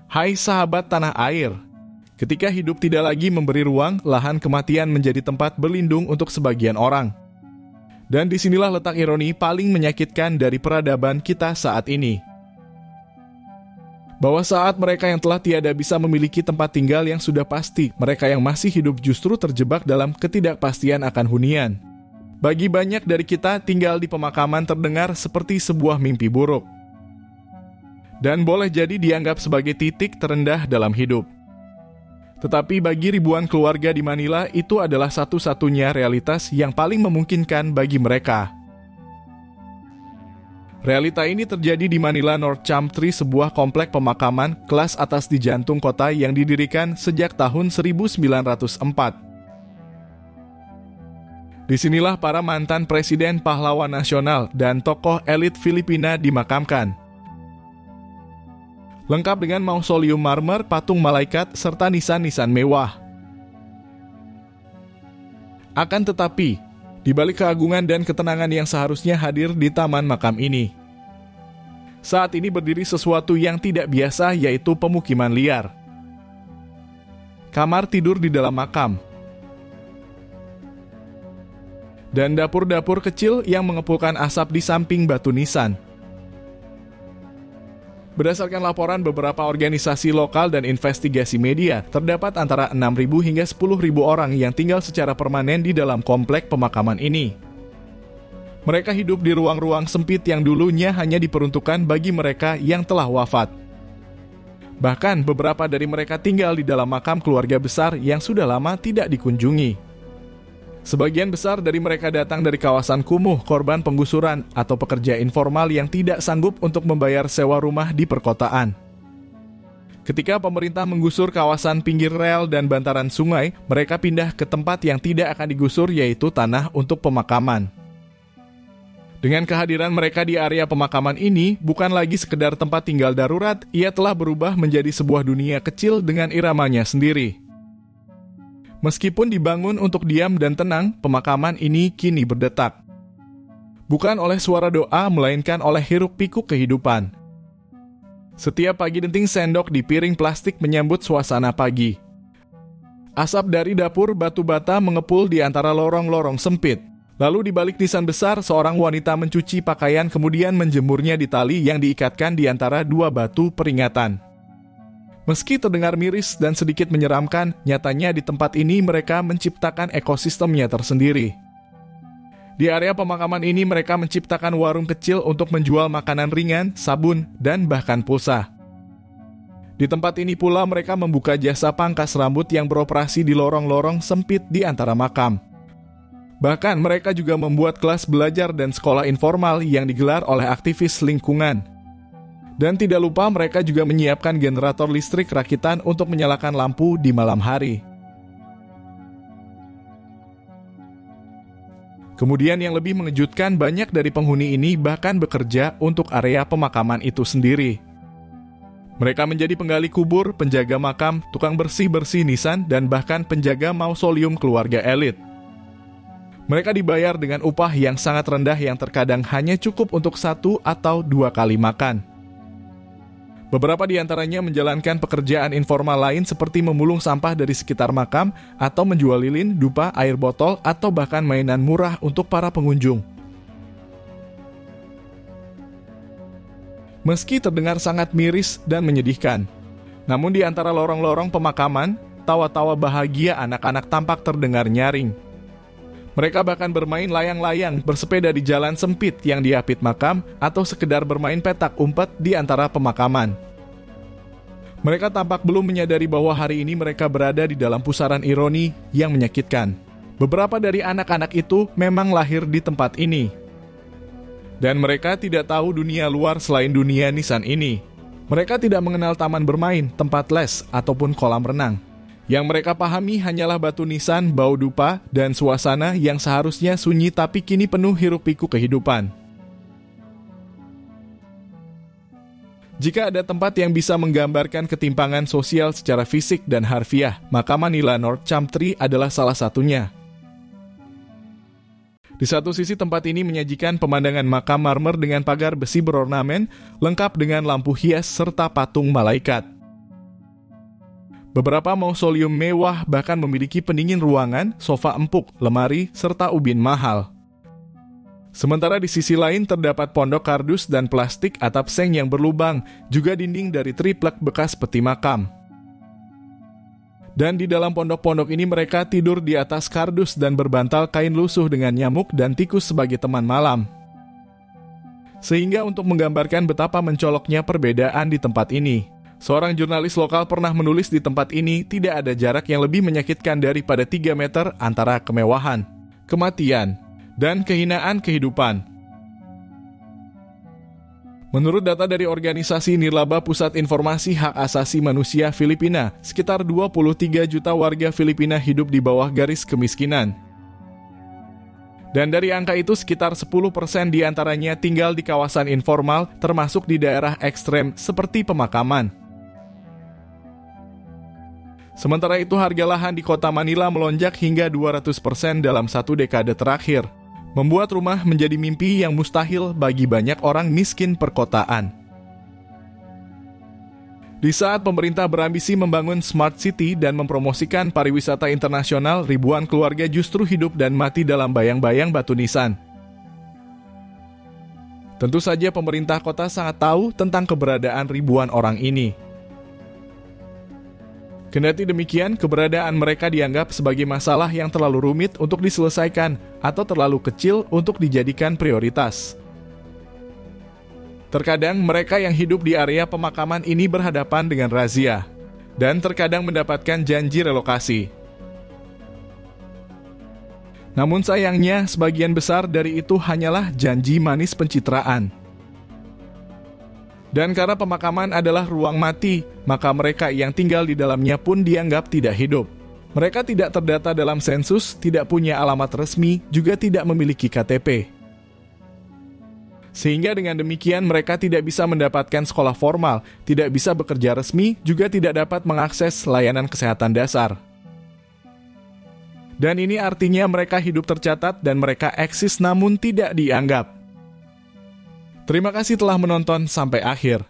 Hai sahabat tanah air, ketika hidup tidak lagi memberi ruang, lahan kematian menjadi tempat berlindung untuk sebagian orang. Dan disinilah letak ironi paling menyakitkan dari peradaban kita saat ini. Bahwa saat mereka yang telah tiada bisa memiliki tempat tinggal yang sudah pasti, mereka yang masih hidup justru terjebak dalam ketidakpastian akan hunian. Bagi banyak dari kita, tinggal di pemakaman terdengar seperti sebuah mimpi buruk. Dan boleh jadi dianggap sebagai titik terendah dalam hidup. Tetapi bagi ribuan keluarga di Manila, itu adalah satu-satunya realitas yang paling memungkinkan bagi mereka. Realita ini terjadi di Manila North Chumtree, sebuah komplek pemakaman kelas atas di jantung kota yang didirikan sejak tahun 1904. Disinilah para mantan presiden pahlawan nasional dan tokoh elit Filipina dimakamkan. Lengkap dengan mausoleum marmer, patung malaikat, serta nisan-nisan mewah. Akan tetapi, di balik keagungan dan ketenangan yang seharusnya hadir di taman makam ini, saat ini berdiri sesuatu yang tidak biasa, yaitu pemukiman liar. Kamar tidur di dalam makam. Dan dapur-dapur kecil yang mengepulkan asap di samping batu nisan. Berdasarkan laporan beberapa organisasi lokal dan investigasi media, terdapat antara 6.000 hingga 10.000 orang yang tinggal secara permanen di dalam komplek pemakaman ini. Mereka hidup di ruang-ruang sempit yang dulunya hanya diperuntukkan bagi mereka yang telah wafat. Bahkan beberapa dari mereka tinggal di dalam makam keluarga besar yang sudah lama tidak dikunjungi. Sebagian besar dari mereka datang dari kawasan kumuh, korban penggusuran, atau pekerja informal yang tidak sanggup untuk membayar sewa rumah di perkotaan. Ketika pemerintah menggusur kawasan pinggir rel dan bantaran sungai, mereka pindah ke tempat yang tidak akan digusur, yaitu tanah untuk pemakaman. Dengan kehadiran mereka di area pemakaman ini, bukan lagi sekedar tempat tinggal darurat, ia telah berubah menjadi sebuah dunia kecil dengan iramanya sendiri. Meskipun dibangun untuk diam dan tenang, pemakaman ini kini berdetak. Bukan oleh suara doa, melainkan oleh hiruk-pikuk kehidupan. Setiap pagi denting sendok di piring plastik menyambut suasana pagi. Asap dari dapur batu bata mengepul di antara lorong-lorong sempit. Lalu di balik nisan besar, seorang wanita mencuci pakaian kemudian menjemurnya di tali yang diikatkan di antara dua batu peringatan. Meski terdengar miris dan sedikit menyeramkan, nyatanya di tempat ini mereka menciptakan ekosistemnya tersendiri. Di area pemakaman ini mereka menciptakan warung kecil untuk menjual makanan ringan, sabun, dan bahkan pulsa. Di tempat ini pula mereka membuka jasa pangkas rambut yang beroperasi di lorong-lorong sempit di antara makam. Bahkan mereka juga membuat kelas belajar dan sekolah informal yang digelar oleh aktivis lingkungan. Dan tidak lupa mereka juga menyiapkan generator listrik rakitan untuk menyalakan lampu di malam hari. Kemudian yang lebih mengejutkan, banyak dari penghuni ini bahkan bekerja untuk area pemakaman itu sendiri. Mereka menjadi penggali kubur, penjaga makam, tukang bersih-bersih nisan, dan bahkan penjaga mausoleum keluarga elit. Mereka dibayar dengan upah yang sangat rendah yang terkadang hanya cukup untuk 1 atau 2 kali makan. Beberapa di antaranya menjalankan pekerjaan informal lain seperti memulung sampah dari sekitar makam atau menjual lilin, dupa, air botol, atau bahkan mainan murah untuk para pengunjung. Meski terdengar sangat miris dan menyedihkan, namun di antara lorong-lorong pemakaman, tawa-tawa bahagia anak-anak tampak terdengar nyaring. Mereka bahkan bermain layang-layang, bersepeda di jalan sempit yang diapit makam, atau sekedar bermain petak umpet di antara pemakaman. Mereka tampak belum menyadari bahwa hari ini mereka berada di dalam pusaran ironi yang menyakitkan. Beberapa dari anak-anak itu memang lahir di tempat ini. Dan mereka tidak tahu dunia luar selain dunia nisan ini. Mereka tidak mengenal taman bermain, tempat les, ataupun kolam renang. Yang mereka pahami hanyalah batu nisan, bau dupa, dan suasana yang seharusnya sunyi tapi kini penuh hiruk-pikuk kehidupan. Jika ada tempat yang bisa menggambarkan ketimpangan sosial secara fisik dan harfiah, maka Manila North Chumtree adalah salah satunya. Di satu sisi tempat ini menyajikan pemandangan makam marmer dengan pagar besi berornamen, lengkap dengan lampu hias serta patung malaikat. Beberapa mausoleum mewah bahkan memiliki pendingin ruangan, sofa empuk, lemari, serta ubin mahal. Sementara di sisi lain terdapat pondok kardus dan plastik atap seng yang berlubang, juga dinding dari triplek bekas peti makam. Dan di dalam pondok-pondok ini mereka tidur di atas kardus dan berbantal kain lusuh dengan nyamuk dan tikus sebagai teman malam. Sehingga untuk menggambarkan betapa mencoloknya perbedaan di tempat ini, seorang jurnalis lokal pernah menulis di tempat ini tidak ada jarak yang lebih menyakitkan daripada 3 meter antara kemewahan, kematian, dan kehinaan kehidupan. Menurut data dari organisasi Nirlaba Pusat Informasi Hak Asasi Manusia Filipina, sekitar 23 juta warga Filipina hidup di bawah garis kemiskinan. Dan dari angka itu sekitar 10% diantaranya tinggal di kawasan informal, termasuk di daerah ekstrem seperti pemakaman. Sementara itu harga lahan di kota Manila melonjak hingga 200% dalam 1 dekade terakhir, membuat rumah menjadi mimpi yang mustahil bagi banyak orang miskin perkotaan. Di saat pemerintah berambisi membangun smart city dan mempromosikan pariwisata internasional, ribuan keluarga justru hidup dan mati dalam bayang-bayang batu nisan. Tentu saja pemerintah kota sangat tahu tentang keberadaan ribuan orang ini. Kendati demikian, keberadaan mereka dianggap sebagai masalah yang terlalu rumit untuk diselesaikan atau terlalu kecil untuk dijadikan prioritas. Terkadang mereka yang hidup di area pemakaman ini berhadapan dengan razia, dan terkadang mendapatkan janji relokasi. Namun sayangnya, sebagian besar dari itu hanyalah janji manis pencitraan. Dan karena pemakaman adalah ruang mati, maka mereka yang tinggal di dalamnya pun dianggap tidak hidup. Mereka tidak terdata dalam sensus, tidak punya alamat resmi, juga tidak memiliki KTP. Sehingga dengan demikian mereka tidak bisa mendapatkan sekolah formal, tidak bisa bekerja resmi, juga tidak dapat mengakses layanan kesehatan dasar. Dan ini artinya mereka hidup tercatat dan mereka eksis namun tidak dianggap. Terima kasih telah menonton sampai akhir.